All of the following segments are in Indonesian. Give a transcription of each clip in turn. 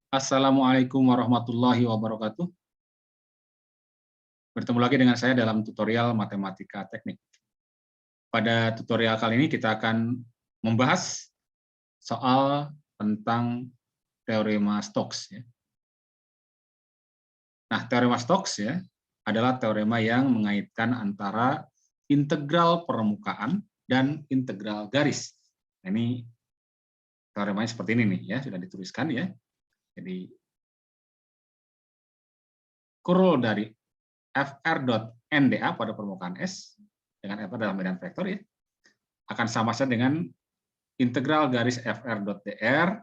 Assalamualaikum warahmatullahi wabarakatuh. Bertemu lagi dengan saya dalam tutorial matematika teknik. Pada tutorial kali ini kita akan membahas soal tentang teorema Stokes. Nah, teorema Stokes adalah teorema yang mengaitkan antara integral permukaan dan integral garis. Nah, ini teoremanya seperti ini nih ya, sudah dituliskan ya. Jadi kurl dari FR.NDA pada permukaan S dengan FR dalam medan vektor ya akan sama saja dengan integral garis FR.DR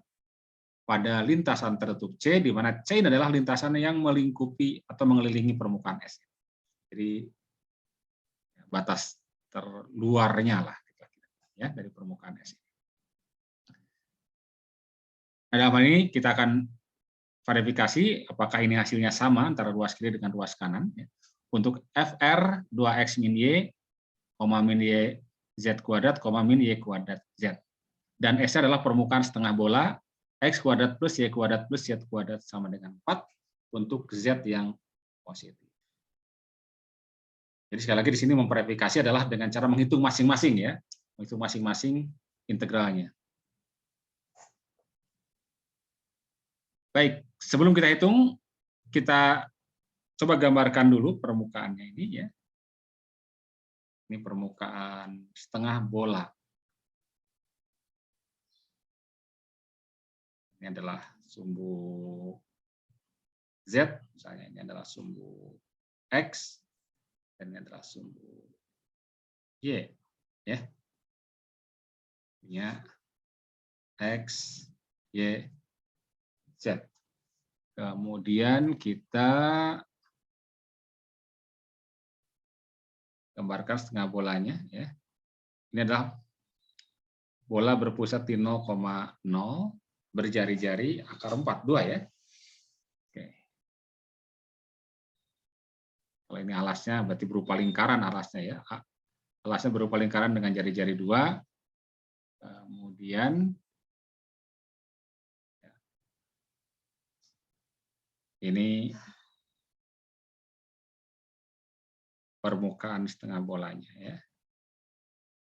pada lintasan tertutup C, di mana C ini adalah lintasan yang melingkupi atau mengelilingi permukaan S. Jadi batas terluarnya lah ya dari permukaan S. Nah, dalam hal ini kita akan verifikasi apakah ini hasilnya sama antara ruas kiri dengan ruas kanan. Ya. Untuk FR 2X min Y, min Y Z kuadrat, min Y kuadrat Z. Dan S adalah permukaan setengah bola, X kuadrat plus Y kuadrat plus Z kuadrat sama dengan 4 untuk Z yang positif. Jadi sekali lagi di sini memverifikasi adalah dengan cara menghitung masing-masing ya, menghitung masing-masing integralnya. Baik, sebelum kita hitung, kita coba gambarkan dulu permukaannya ini ya. Ini permukaan setengah bola. Ini adalah sumbu Z, misalnya ini adalah sumbu X, dan ini adalah sumbu Y. Ya. Ini X, Y, Z. Kemudian kita gambarkan setengah bolanya. Ya. Ini adalah bola berpusat di 0,0, berjari-jari, akar 4, 2 ya. Oke. Kalau ini alasnya berarti berupa lingkaran alasnya ya. Alasnya berupa lingkaran dengan jari-jari 2. Kemudian ini permukaan setengah bolanya ya.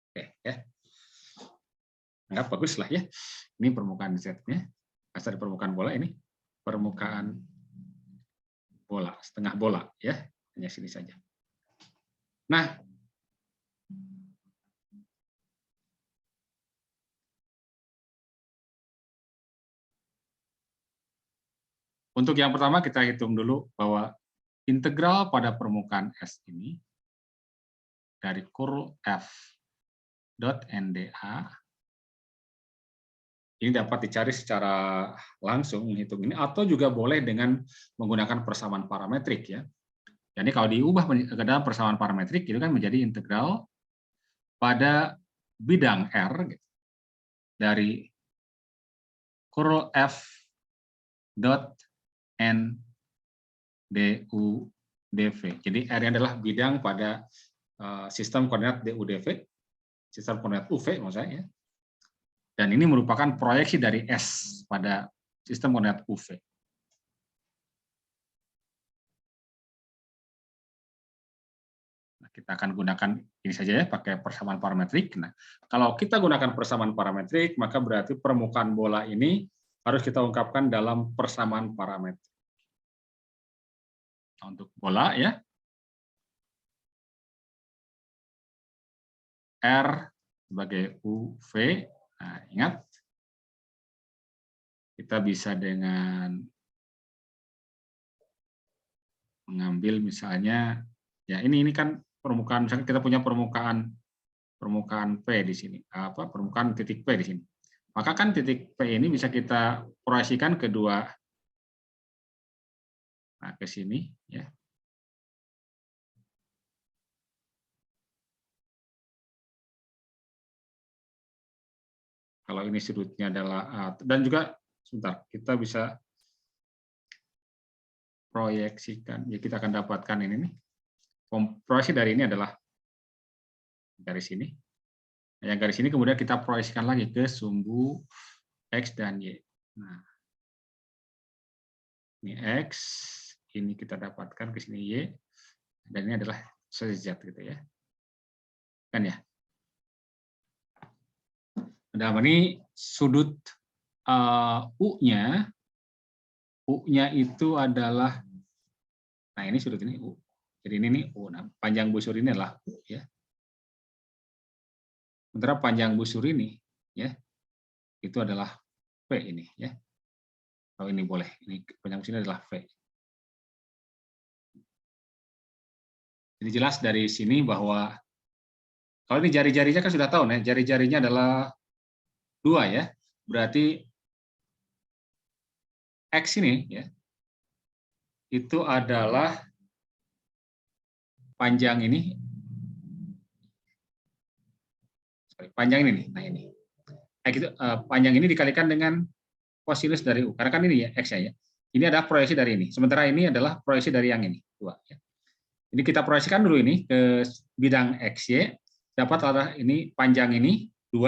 Oke ya. Anggap bagus lah ya. Ini permukaan Z-nya. Asal dari permukaan bola ini permukaan bola, setengah bola ya. Hanya sini saja. Nah, untuk yang pertama kita hitung dulu bahwa integral pada permukaan S ini dari kurl F.NDA ini dapat dicari secara langsung menghitung ini, atau juga boleh dengan menggunakan persamaan parametrik ya. Jadi kalau diubah ke dalam persamaan parametrik itu kan menjadi integral pada bidang R gitu, dari kurl F dot N du dv. Jadi R adalah bidang pada sistem koordinat du dv, sistem koordinat UV maksudnya ya. Dan ini merupakan proyeksi dari S pada sistem koordinat UV. Nah, kita akan gunakan ini saja ya, pakai persamaan parametrik. Nah, kalau kita gunakan persamaan parametrik, maka berarti permukaan bola ini harus kita ungkapkan dalam persamaan parametrik. Nah, untuk bola ya, R sebagai UV. Nah, ingat, kita bisa dengan mengambil misalnya, ya ini kan permukaan, misalnya kita punya permukaan P di sini, permukaan titik P di sini. Maka kan titik P ini bisa kita proyeksikan kedua, nah ke sini ya. Kalau ini sudutnya adalah dan juga sebentar, kita bisa proyeksikan, ya kita akan dapatkan ini nih. Proyeksi dari ini adalah garis ini. Yang garis ini kemudian kita proyeksikan lagi ke sumbu X dan Y. Nah, Ini X, ini kita dapatkan ke sini Y, dan ini adalah Z gitu ya. Kan ya. Dalam ini sudut U-nya itu adalah, nah ini sudut ini U. Jadi ini nih U. Nah, panjang busur ini adalah U ya. Sementara panjang busur ini ya itu adalah V ini ya. Kalau ini boleh, ini panjang busur ini adalah V. Jadi jelas dari sini bahwa kalau ini jari-jarinya kan sudah tahu nih, jari-jarinya adalah 2 ya. Berarti X ini ya itu adalah panjang ini, panjang ini nih. Nah ini. Panjang ini dikalikan dengan kosinus dari U. Karena kan ini ya X ya. Ini adalah proyeksi dari ini. Sementara ini adalah proyeksi dari yang ini, 2 ya. Ini kita proyeksikan dulu ini ke bidang XY, dapat adalah ini panjang ini 2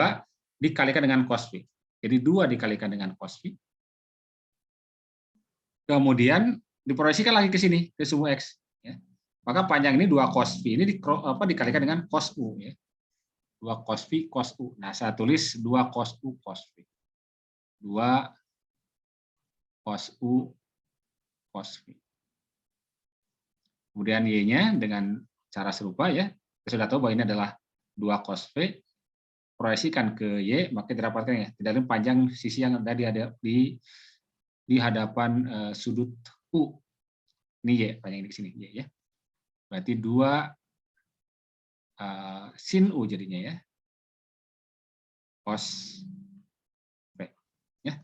dikalikan dengan cos V. Jadi 2 dikalikan dengan cos V. Kemudian diproyeksikan lagi ke sini, ke sumbu X. Ya. Maka panjang ini 2 cos V ini dikalikan dengan cos U. Ya. 2 cos V, cos U. Nah, saya tulis 2 cos U, cos V. 2 cos U, cos V. Kemudian Y-nya dengan cara serupa ya, kita sudah tahu bahwa ini adalah 2 cos V, proyeksikan ke Y, maka didapatkan ya, tidak ada panjang sisi yang ada di hadapan sudut U. Ini Y, panjang ini ke sini, Y ya. Berarti 2 sin U jadinya ya, cos V. Ya.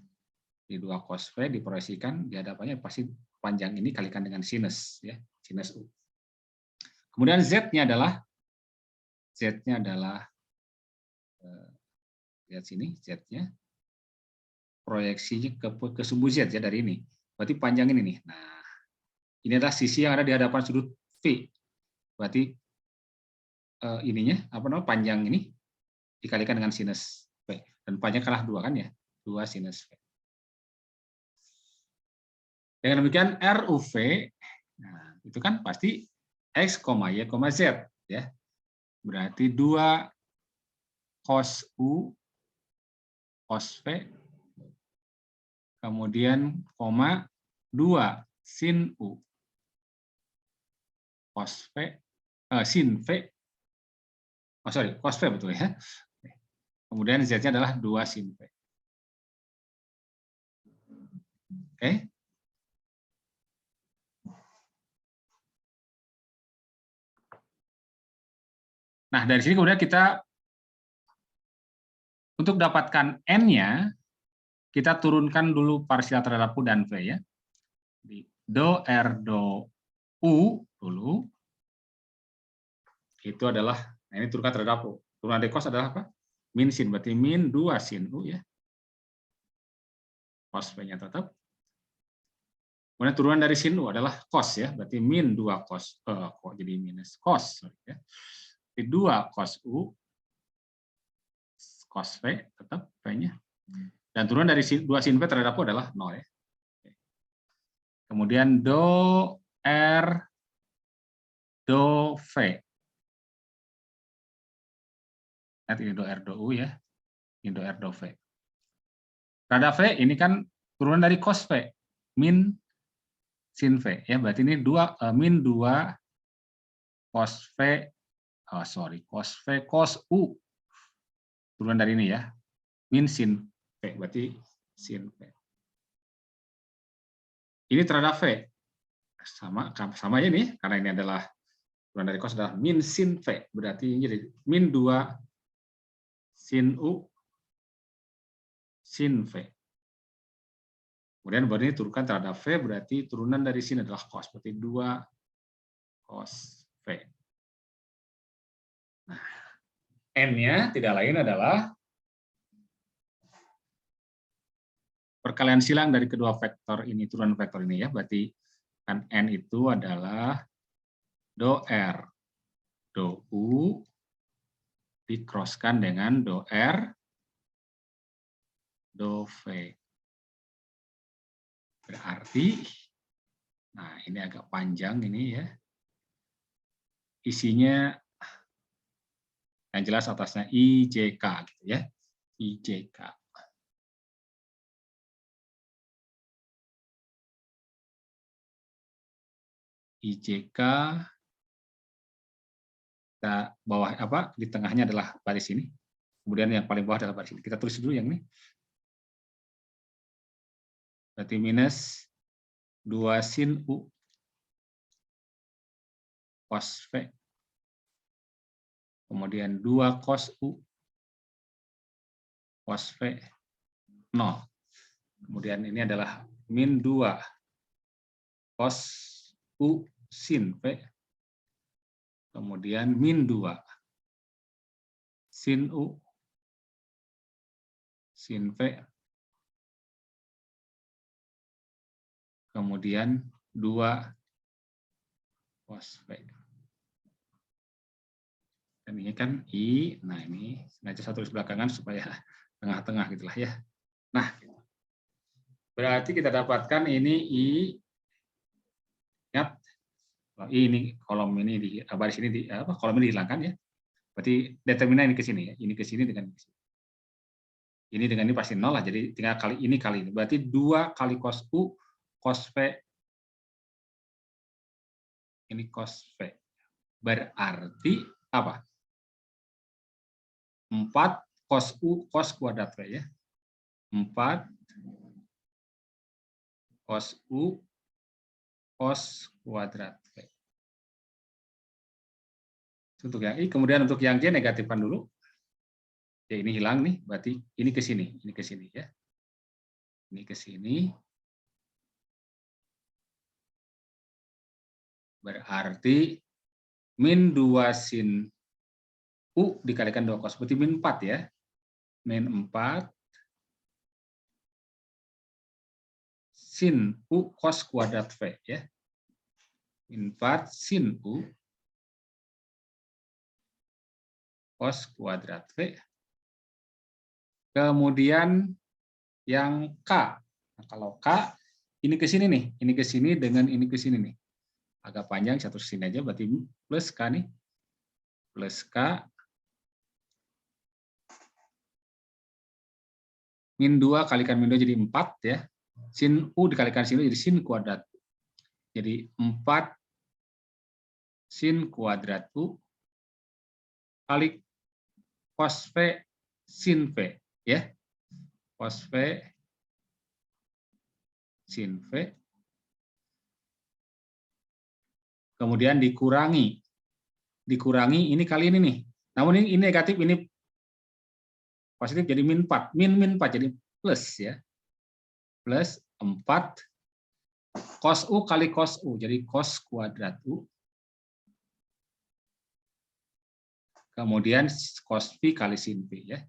Di 2 cos V diproyeksikan di hadapannya pasti panjang ini kalikan dengan sinus ya, sinus U. Kemudian Z-nya adalah lihat sini Z-nya proyeksinya ke sumbu Z ya dari ini. Berarti panjang ini nih. Nah, ini adalah sisi yang ada di hadapan sudut V. Berarti ininya panjang ini dikalikan dengan sinus V. Dan panjang kalah 2 kan ya? 2 sinus V. Dengan demikian RUV, nah, itu kan pasti X, Y, Z. Ya. Berarti 2 cos U, cos V, kemudian koma 2 sin U, cos V, sin V, cos V betul ya. Kemudian Z-nya adalah 2 sin V. Oke. Nah, dari sini kemudian kita untuk dapatkan N-nya, kita turunkan dulu parsial terhadap U dan V ya. Do R do U dulu. Itu adalah, nah ini turunkan terhadap U. Turunan dari cos adalah apa? Min sin, berarti min 2 sin U ya. Cos V-nya tetap. Kemudian turunan dari sin U adalah cos ya, berarti min 2 cos, kok jadi minus cos. Ya. 2 cos U, cos V, tetap V-nya. Dan turunan dari 2 sin V terhadap U adalah 0 ya. Kemudian do R, do V. Lihat ini do R, do U ya. Ini do R, do V. Rada V ini kan turunan dari cos V, min sin V. Ya, berarti ini min 2 cos V, cos V, cos U. Turunan dari ini ya, min sin V, berarti sin V. Ini terhadap V. Sama ya nih, karena ini adalah turunan dari cos adalah min sin V, berarti ini jadi min 2 sin U sin V. Kemudian baru ini turunkan terhadap V, berarti turunan dari sin adalah cos, berarti 2 cos V. Nah, N-nya tidak lain adalah perkalian silang dari kedua vektor ini, turunan vektor ini ya, berarti kan N itu adalah do R, do U, dikroskan dengan do R, do V. Berarti Nah, ini agak panjang ini ya. Isinya yang jelas atasnya IJK gitu ya. IJK. IJK, kita bawah apa di tengahnya adalah baris ini. Kemudian yang paling bawah adalah baris ini. Kita tulis dulu yang ini. Berarti minus 2 sin U cos V. Kemudian 2 cos U cos V 0. Kemudian ini adalah min 2 cos U sin V. Kemudian min 2 sin U sin V. Kemudian 2 cos V. Dan ini kan I, nah ini sengaja saya tulis belakangan supaya tengah-tengah gitulah ya. Nah, berarti kita dapatkan ini I, ingat, kalau I ini kolom ini di baris ini di apa kolom ini dihilangkan ya. Berarti determinan ini ke sini ya, ini ke sini dengan ke sini. Ini dengan ini pasti 0 lah, jadi tinggal kali ini. Berarti 2 kali cos U cos V. Ini cos V. Berarti apa? 4 cos U cos kuadrat V ya. 4 cos U cos kuadrat V. Untuk yang I, kemudian untuk yang J negatifkan dulu. Ya ini hilang nih, berarti ini ke sini ya. Ini ke sini. Berarti min 2 sin U dikalikan 2 cos, berarti min 4 ya. Min 4 sin U cos kuadrat V ya. Min 4 sin U cos kuadrat V. Kemudian yang K. Nah, kalau K ini ke sini nih, ini ke sini dengan ini ke sini nih. Agak panjang, satu sini aja, berarti plus K nih. Plus K min 2 kalikan min 2 jadi 4 ya. Sin U dikalikan sin U jadi sin kuadrat. Jadi 4 sin kuadrat U kali cos V sin V ya. Cos V sin V. Kemudian dikurangi ini kali ini nih. Namun ini negatif, ini positif jadi min 4. Min 4 jadi plus ya. Plus 4 cos U kali cos U. Jadi cos kuadrat U. Kemudian cos V kali sin V ya.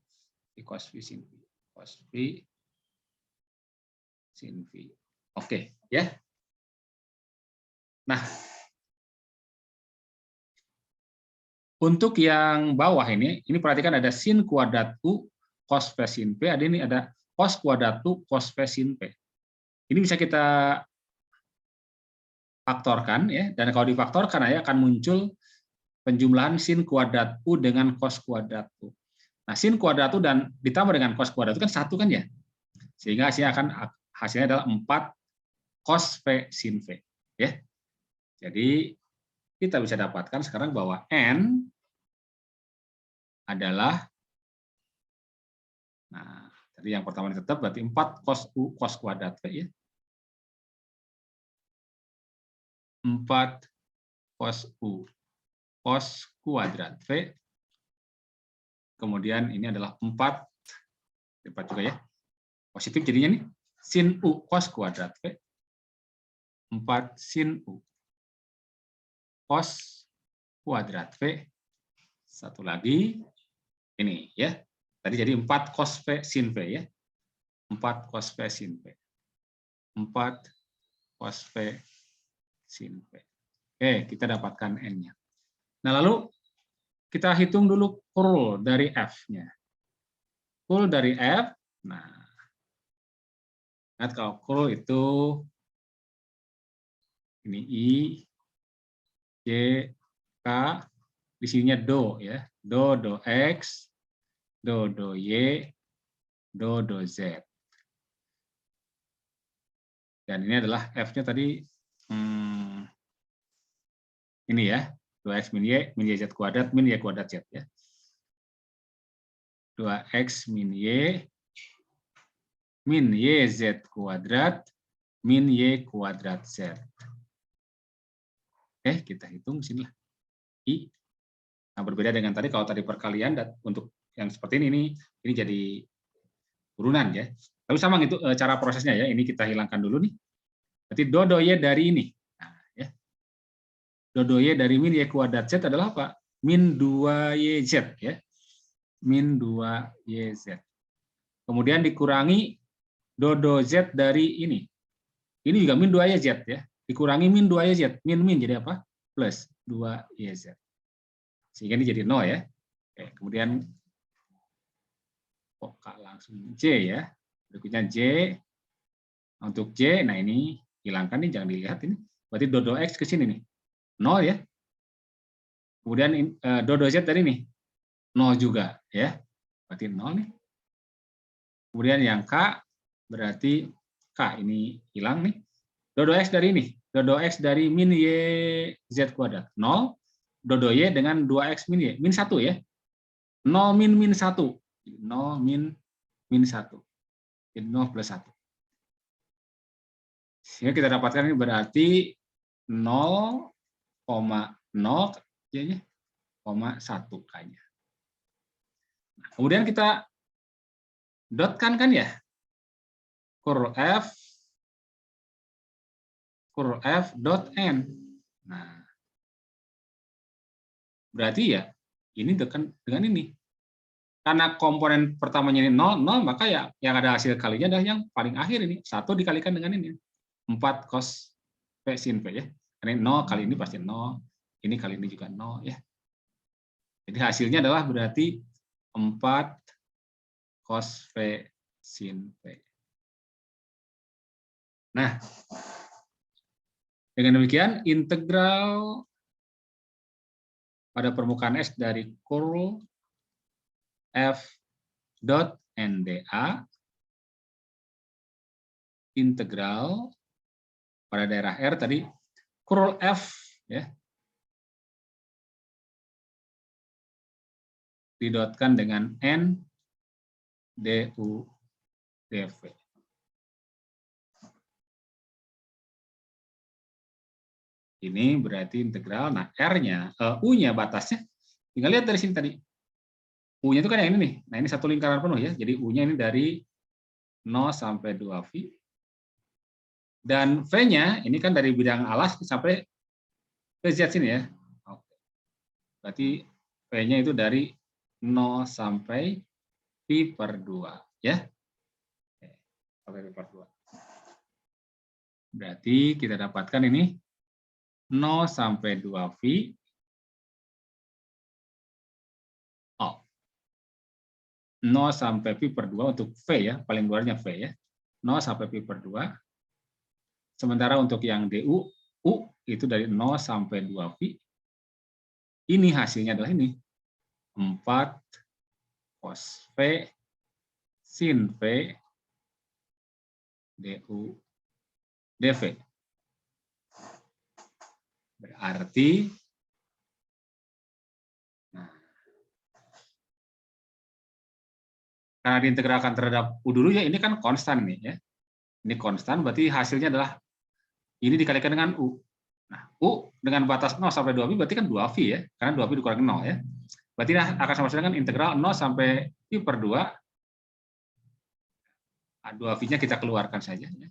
Cos V sin V. Cos V sin V. Oke, ya. Nah, untuk yang bawah ini perhatikan ada sin kuadrat U cos V sin V, ada ini ada cos kuadrat U cos V sin V. Ini bisa kita faktorkan ya, dan kalau difaktorkan ya akan muncul penjumlahan sin kuadrat U dengan cos kuadrat U. Nah, sin kuadrat U dan ditambah dengan cos kuadrat U kan satu kan ya. Sehingga hasilnya adalah 4 cos V sin V ya. Jadi kita bisa dapatkan sekarang bahwa N adalah, nah tadi yang pertama tetap berarti 4 cos U cos kuadrat V ya. 4 cos U cos kuadrat V. Kemudian ini adalah 4, dapat juga ya. Positif jadinya nih, sin U cos kuadrat V. 4 sin U cos kuadrat V. Satu lagi, ini ya. Tadi jadi 4 cos V sin V ya. 4 cos V sin V. 4 cos V sin V. Oke, kita dapatkan N-nya. Nah, lalu kita hitung dulu curl dari F-nya. Curl dari F, nah, ingat kalau curl itu Ini I, J, K, di sininya do ya. Do X, do Y, do Z. Dan ini adalah F-nya tadi ini ya, 2X min Y Z kuadrat, min Y kuadrat Z ya. 2X min Y Z kuadrat, min Y kuadrat Z. Oke, kita hitung sinilah. I. Nah, berbeda dengan tadi, kalau tadi perkalian, dan untuk yang seperti ini jadi urunan ya. Tapi sama gitu cara prosesnya ya, ini kita hilangkan dulu nih. Berarti do Y dari ini. Nah, ya. Do Y dari min Y kuadrat Z adalah apa? Min 2YZ ya. Min 2YZ. Kemudian dikurangi do Z dari ini. Ini juga min 2YZ ya. Dikurangi min 2YZ. Min jadi apa? Plus 2YZ. Sehingga ini jadi 0 ya. Oke, kemudian langsung J ya. Berikutnya J. Untuk J, nah ini hilangkan nih, jangan dilihat ini. Berarti do X ke sini nih. 0 ya. Kemudian do Z dari ini. 0 juga ya. Berarti 0 nih. Kemudian yang K berarti K ini hilang nih. Do X dari ini. Do X dari min Y Z kuadrat. 0. Do Y dengan 2X min Y. Min 1 ya. 0 min 1. 0 min 1. Jadi 0 plus 1. Sehingga kita dapatkan ini berarti 0,0 ya, 1 kayaknya. Nah, kemudian kita dotkan kan ya. Curl F dot N. Nah, berarti ya ini dengan ini. Karena komponen pertamanya ini 0, maka ya yang ada hasil kalinya adalah yang paling akhir ini. 1 dikalikan dengan ini. 4 cos V sin V ya. Karena 0 kali ini pasti 0. Ini kali ini juga 0 ya. Jadi hasilnya adalah berarti 4 cos V sin V. Nah, dengan demikian integral pada permukaan S dari curl F dot NDA integral pada daerah R tadi curl F ya didotkan dengan N du dv. Ini berarti integral. Nah, R-nya, U-nya batasnya tinggal lihat dari sini tadi. U-nya itu kan yang ini nih. Nah, ini satu lingkaran penuh ya. Jadi U-nya ini dari 0 sampai 2V. Dan V-nya ini kan dari bidang alas sampai ke Z sini ya. Oke. Berarti V-nya itu dari 0 sampai V per 2 ya. Sampai V per 2. Berarti kita dapatkan ini 0 sampai 2V. Oh. 0 sampai V per 2 untuk V ya, paling luarnya V ya. 0 sampai V per 2. Sementara untuk yang DU, U itu dari 0 sampai 2V. Ini hasilnya adalah ini. 4 cos V sin V DU dV. Berarti karena diintegralkan terhadap U dulu ya, ini kan konstan nih ya. Ini konstan, berarti hasilnya adalah ini dikalikan dengan U. Nah, U dengan batas 0 sampai 2V berarti kan 2V ya, karena 2V dikurangi 0 ya. Berarti akan sama dengan integral 0 sampai V per 2. 2V-nya kita keluarkan saja. Ya.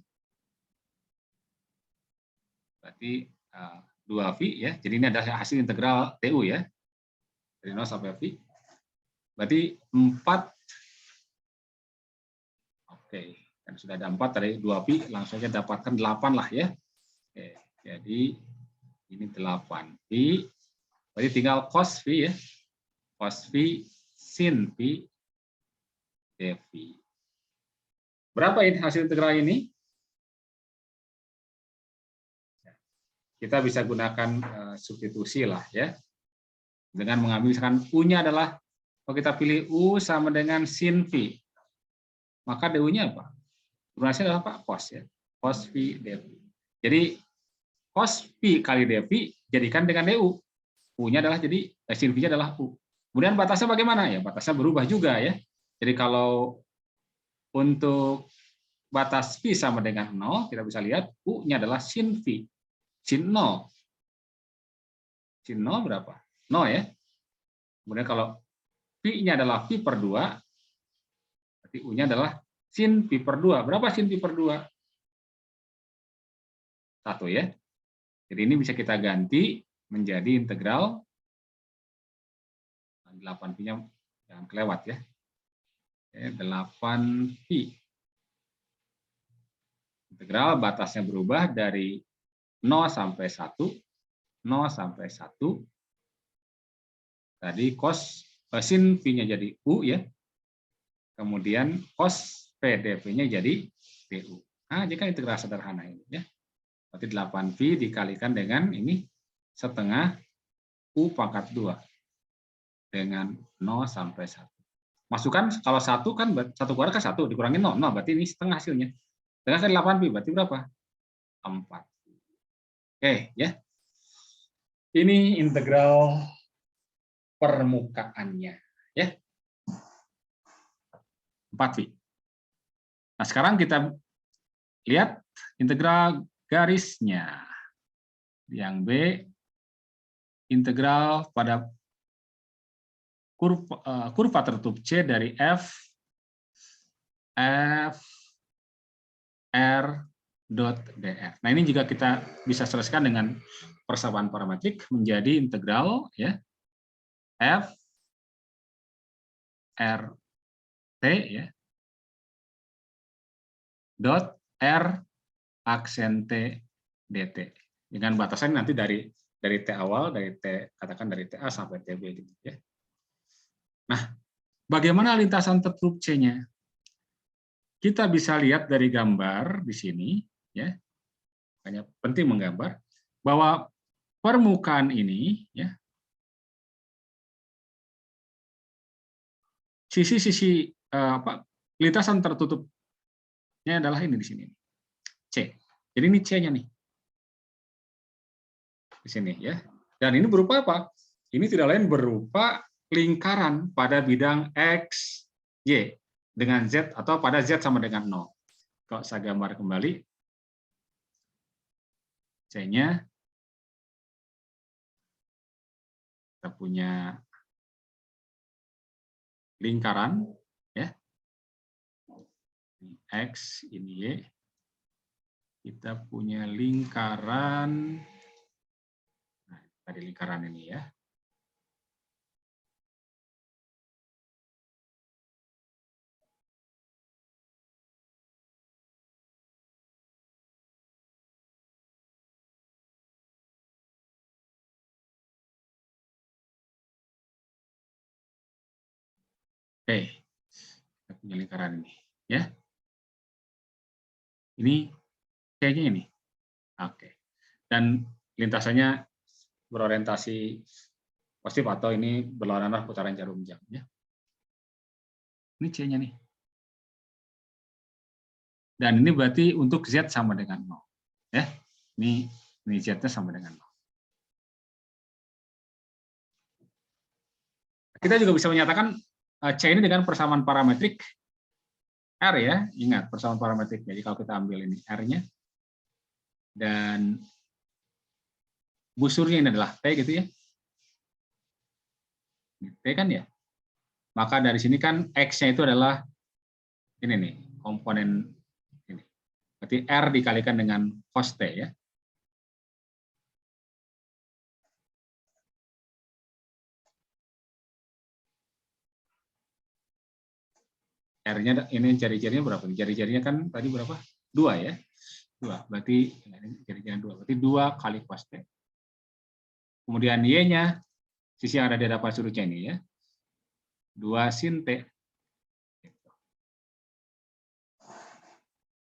Berarti 2V ya, jadi ini adalah hasil integral TU ya. Dari 0 sampai V. Berarti 4. Oke, kan sudah ada 4 dari 2V, langsung saja dapatkan 8 lah ya. Oke, jadi ini 8V. Berarti tinggal cos V ya. Cos V sin V dV. Berapa ini hasil integral ini? kita bisa gunakan substitusi lah ya. Dengan mengambil misalkan U-nya adalah, kalau kita pilih U sama dengan sin V, maka DU-nya apa? Rumusnya adalah apa? Cos ya. Cos V dV. Jadi cos V kali dV jadikan dengan DU. U-nya adalah jadi sin V-nya adalah U. Kemudian batasnya bagaimana? Ya batasnya berubah juga ya. Jadi kalau untuk batas V sama dengan 0, kita bisa lihat U-nya adalah sin V. Sin 0. Sin 0 berapa? 0 ya. Kemudian kalau V-nya adalah V per 2, berarti U-nya adalah sin V per 2. Berapa sin V per 2? 1 ya. Jadi ini bisa kita ganti menjadi integral 8V-nya jangan kelewat ya. 8V. Integral batasnya berubah dari 0 sampai 1, 0 sampai 1. Tadi cos sin V-nya jadi U ya. Kemudian cos P dV-nya jadi DU. Nah, jika integral sederhana ini ya. Berarti 8V dikalikan dengan ini setengah U pangkat 2 dengan 0 sampai 1. Masukkan kalau 1 kan 1 kuadrat kan 1 dikurangi 0, berarti ini setengah hasilnya. Setengah kali 8V berarti berapa? 4. Oke, ya. Ini integral permukaannya, ya. 4V. Nah, sekarang kita lihat integral garisnya. Yang B, integral pada kurva tertutup C dari F R dot dr. Nah, ini juga kita bisa selesaikan dengan persamaan parametrik menjadi integral ya F R T ya dot R aksen T dt dengan batasan nanti dari T awal, dari T katakan dari TA sampai TB gitu ya. Nah, bagaimana lintasan tertutup C-nya? Kita bisa lihat dari gambar di sini ya. Makanya penting menggambar bahwa permukaan ini ya sisi-sisi lintasan tertutupnya adalah ini di sini. C. Jadi ini C-nya nih. Di sini ya. Dan ini berupa apa? Ini tidak lain berupa lingkaran pada bidang X, Y dengan Z atau pada Z sama dengan 0. Kalau saya gambar kembali C-nya kita punya lingkaran ya. X ini Y. Kita punya lingkaran dari lingkaran ini ya. Oke, kita punya lingkaran ini ya. Ini kayaknya ini. Oke. Dan lintasannya berorientasi positif atau ini berlawanan arah putaran jarum jam ya. Ini C-nya nih. Dan ini berarti untuk Z sama dengan 0. Ya. Ini Z-nya sama dengan 0. Kita juga bisa menyatakan C ini dengan persamaan parametrik R ya. Ingat persamaan parametrik. Jadi kalau kita ambil ini R-nya dan busurnya ini adalah T gitu ya. T kan ya. Maka dari sini kan X-nya itu adalah ini nih, komponen ini. Berarti R dikalikan dengan cos T ya. R-nya ini jari-jarinya berapa? Jari-jarinya kan tadi berapa? 2 ya. 2. Berarti jari-jarinya 2. Berarti 2 kali cos T. Kemudian Y-nya sisi yang ada di hadapan sudutnya ini ya. 2 sin T.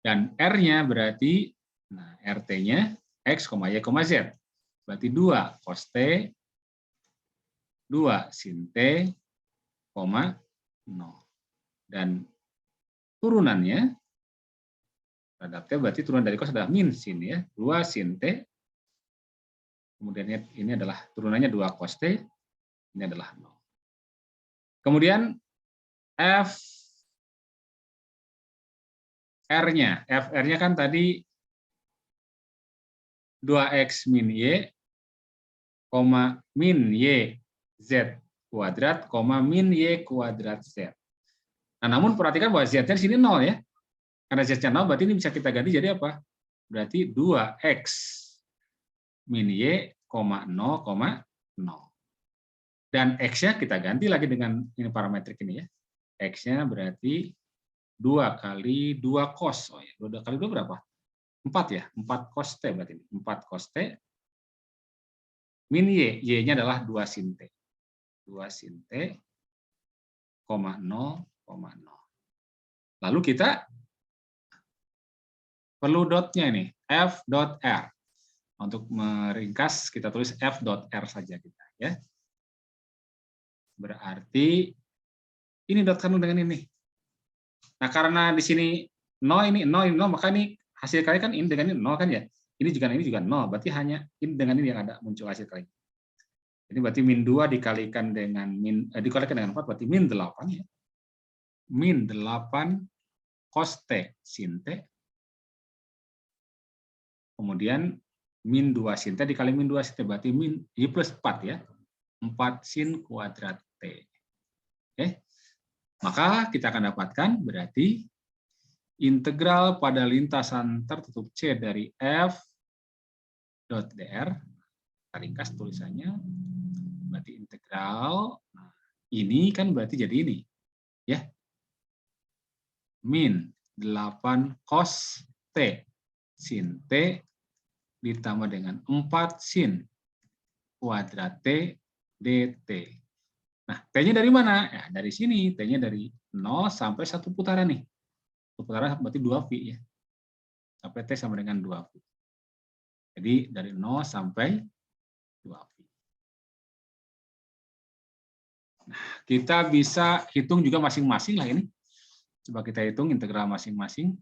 Dan R-nya berarti nah RT-nya X, Y, Z. berarti 2 cos T, 2 sin T, 0. Dan turunannya terhadap T berarti turunan dari cos adalah min sin ya, 2 sin T. Kemudian ini adalah turunannya 2 cos T, ini adalah 0. Kemudian F R-nya kan tadi 2x min Y, min Y Z kuadrat, min Y kuadrat Z. Nah, namun perhatikan bahwa Z-nya di sini 0 ya. Karena Z-nya 0, berarti ini bisa kita ganti jadi apa? Berarti 2x min Y, 0, 0. Dan X-nya kita ganti lagi dengan ini parametrik ini ya. X-nya berarti 2 kali 2 cos. Oh ya, 2 kali 2 berapa? 4 ya, 4 cos T berarti. 4 cos T min Y. Y-nya adalah 2 sin T. 2 sin T, 0, 0. Lalu kita perlu dotnya ini, F dot R. Untuk meringkas, kita tulis F dot R saja kita ya. Berarti ini dot kan dengan ini. Nah, karena di sini 0 ini 0, maka ini hasil kali kan ini dengan ini 0 kan ya. Ini juga 0, berarti hanya ini dengan ini yang ada muncul hasil kali. Jadi berarti min 2 dikalikan dengan dikalikan dengan 4 berarti min 8 ya. Min 8 cos T sin T. Kemudian min 2 sin T dikali min 2 sin T berarti min Y plus 4 ya. 4 sin kuadrat T. Oke. Maka kita akan dapatkan berarti integral pada lintasan tertutup C dari F dot dr, kita ringkas tulisannya, berarti integral, nah, ini kan berarti jadi ini, ya, min 8 cos T sin T ditambah dengan 4 sin kuadrat T dt. Nah, T-nya dari mana? Ya, dari sini. T-nya dari 0 sampai 1 putaran nih. 1 putaran berarti 2 pi ya. Sampai T sama dengan 2 pi. Jadi dari 0 sampai 2 pi. Nah, kita bisa hitung juga masing-masing lah ini. Coba kita hitung integral masing-masing.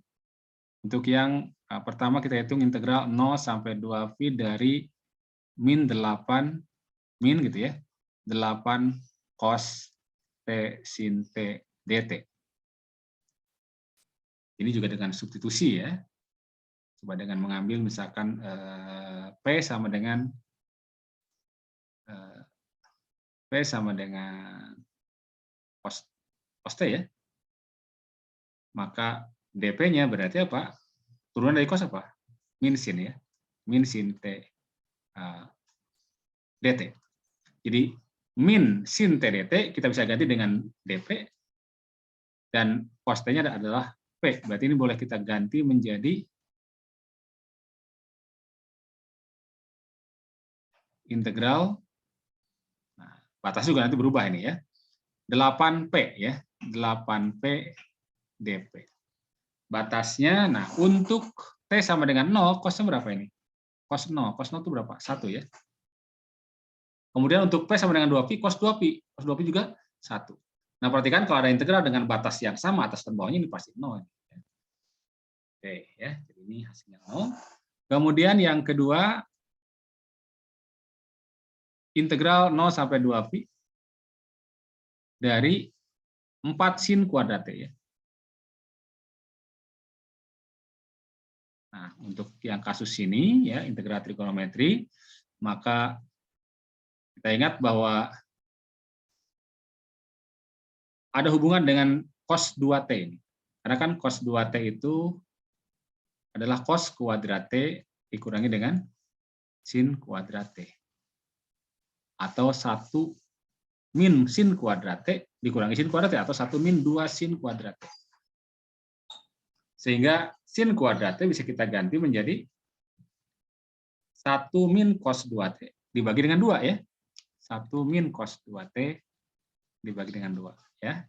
Untuk yang pertama kita hitung integral 0 sampai 2 pi dari min 8 min gitu ya. 8 cos T sin T dt. Ini juga dengan substitusi ya. Coba dengan mengambil misalkan P sama dengan cos T ya. Maka dp-nya berarti apa? Turunan dari cos apa? Min sin ya. Min sin T dt. Jadi min sin T dt kita bisa ganti dengan dp, dan cos T-nya adalah P. Berarti ini boleh kita ganti menjadi integral, nah, batas juga nanti berubah ini ya, 8P ya, 8P dp. Batasnya, nah untuk T sama dengan 0, cosnya berapa ini? Cos 0 itu berapa? 1 ya. Kemudian untuk P sama dengan 2pi, cos 2pi. Cos 2pi juga 1. Nah, perhatikan kalau ada integral dengan batas yang sama atas dan bawahnya, ini pasti 0. Oke, ya. Jadi ini hasilnya 0. Kemudian yang kedua, integral 0 sampai 2pi dari 4 sin kuadrat T ya. Nah, untuk yang kasus ini ya, integral trigonometri, maka kita ingat bahwa ada hubungan dengan cos 2T ini. Karena kan cos 2T itu adalah cos kuadrat T dikurangi dengan sin kuadrat T. Atau 1 min sin kuadrat T dikurangi sin kuadrat T, atau 1 min 2 sin kuadrat T. Sehingga sin kuadrat T bisa kita ganti menjadi 1 min cos 2T dibagi dengan 2 ya. 1 min cos 2T dibagi dengan 2 ya.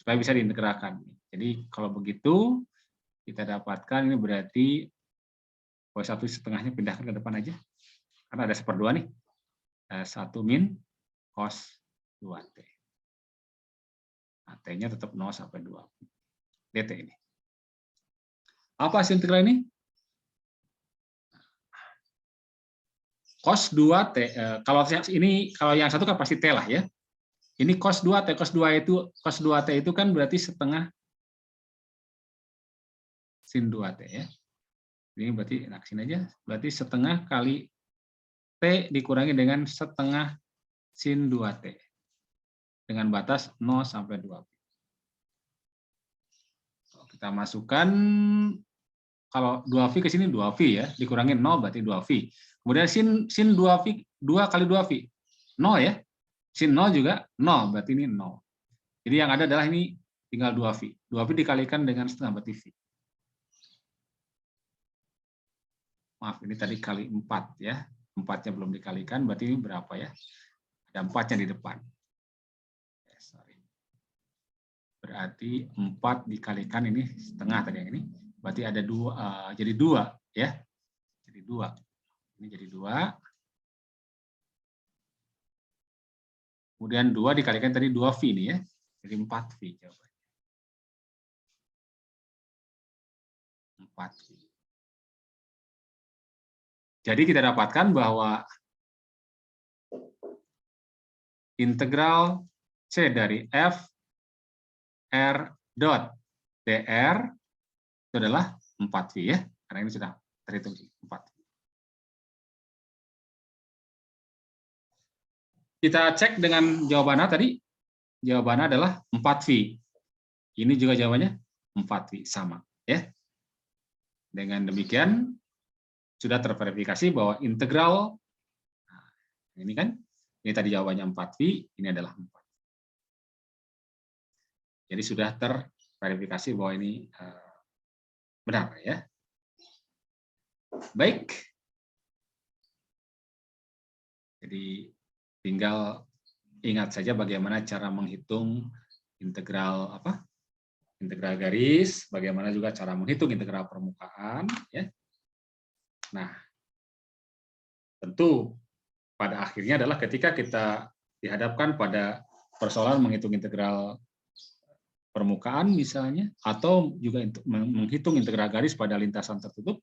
Supaya bisa diintegralkan. Jadi kalau begitu kita dapatkan ini berarti pos 1,5-nya pindahkan ke depan aja. Karena ada 1/2 nih. 1 min cos 2T. Nah, T-nya tetap 0 sampai 2 dt ini. Apa hasil integral ini? Cos 2T, kalau yang satu kan pasti T lah ya. Ini cos 2T, cos 2T itu kan berarti setengah sin 2T ya. Ini berarti naksin aja, berarti setengah kali T dikurangi dengan setengah sin 2T. Dengan batas 0 sampai 2. Kita masukkan, kalau 2V ke sini 2V ya, dikurangi 0 berarti 2V. Kemudian sin 2V, 2 kali 2V, 0 ya. Sin 0 juga 0, berarti ini 0. Jadi yang ada adalah ini tinggal 2V. 2V dikalikan dengan setengah berarti V. Maaf, ini tadi kali 4 ya. 4-nya belum dikalikan, berarti ini berapa ya? Ada 4-nya di depan. Berarti 4 dikalikan ini setengah tadi yang ini. Berarti ada 2, jadi 2 ya. Jadi 2. Ini jadi 2. Kemudian 2 dikalikan tadi 2V ini ya. Jadi 4V jawabannya. 4V. Jadi kita dapatkan bahwa integral C dari F R dot dr itu adalah 4V ya. Karena ini sudah terhitung 4V. Kita cek dengan jawabannya tadi. Jawabannya adalah 4V. Ini juga jawabannya 4V, sama ya. Dengan demikian sudah terverifikasi bahwa integral, nah, ini kan, ini tadi jawabannya 4V, ini adalah 4. Jadi sudah terverifikasi bahwa ini benar ya. Baik. Jadi tinggal ingat saja bagaimana cara menghitung integral apa? Integral garis, bagaimana juga cara menghitung integral permukaan ya. Nah, tentu pada akhirnya adalah ketika kita dihadapkan pada persoalan menghitung integral permukaan misalnya, atau juga menghitung integral garis pada lintasan tertutup,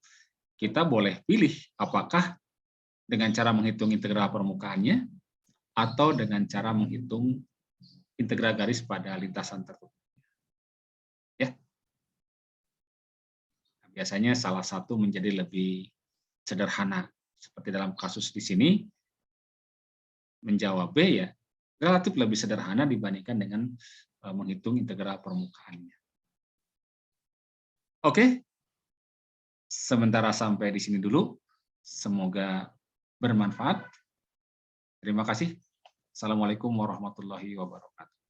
kita boleh pilih apakah dengan cara menghitung integral permukaannya atau dengan cara menghitung integral garis pada lintasan tertutup. Ya. Biasanya salah satu menjadi lebih sederhana. Seperti dalam kasus di sini, menjawab B ya relatif lebih sederhana dibandingkan dengan menghitung integral permukaannya. Oke, sementara sampai di sini dulu. Semoga bermanfaat. Terima kasih. Assalamualaikum warahmatullahi wabarakatuh.